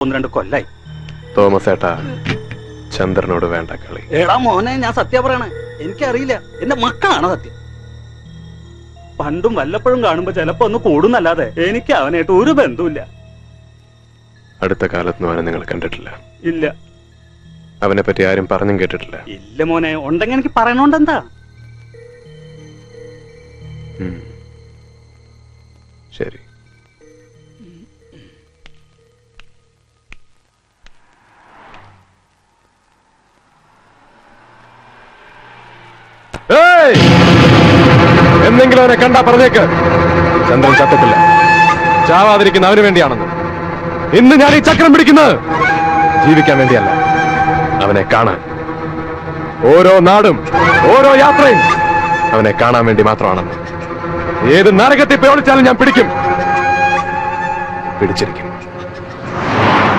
2 കൊല്ലായി. തോമസ് ഏട്ടാ, ചന്ദ്രനോട് വേണ്ട കളി. എടാ മോനെ, ഞാൻ സത്യം പറയണേ, എനിക്കറിയില്ല. എന്റെ മക്കളാണ് സത്യം. പണ്ടും വല്ലപ്പോഴും കാണുമ്പോ ചിലപ്പോ ഒന്ന് കൂടുന്നല്ലാതെ എനിക്ക് അവനായിട്ട് ഒരു ബന്ധവുമില്ല. അടുത്ത കാലത്തൊന്നും അവനെ നിങ്ങൾ കണ്ടിട്ടില്ല? ഇല്ല. അവനെ പറ്റി ആരും പറഞ്ഞും കേട്ടിട്ടില്ല? ഇല്ല മോനെ, ഉണ്ടെങ്കിൽ എനിക്ക് പറയണോണ്ടെന്താ. ശരി. എന്തെങ്കിലും അവനെ കണ്ടാ പറഞ്ഞേക്ക്, ചന്ദ്രൻ ചത്തത്തില്ല. ചാവാതിരിക്കുന്ന അവന് വേണ്ടിയാണെന്ന്. ഇന്ന് ഞാൻ ഈ ചക്രം പിടിക്കുന്നത് ജീവിക്കാൻ വേണ്ടിയല്ല, അവനെ കാണാൻ. ഓരോ നാടും ഓരോ യാത്രയും അവനെ കാണാൻ വേണ്ടി മാത്രമാണെന്ന്. ഏത് നരകത്തെ പ്രയോഗിച്ചാലും ഞാൻ പിടിച്ചിരിക്കും.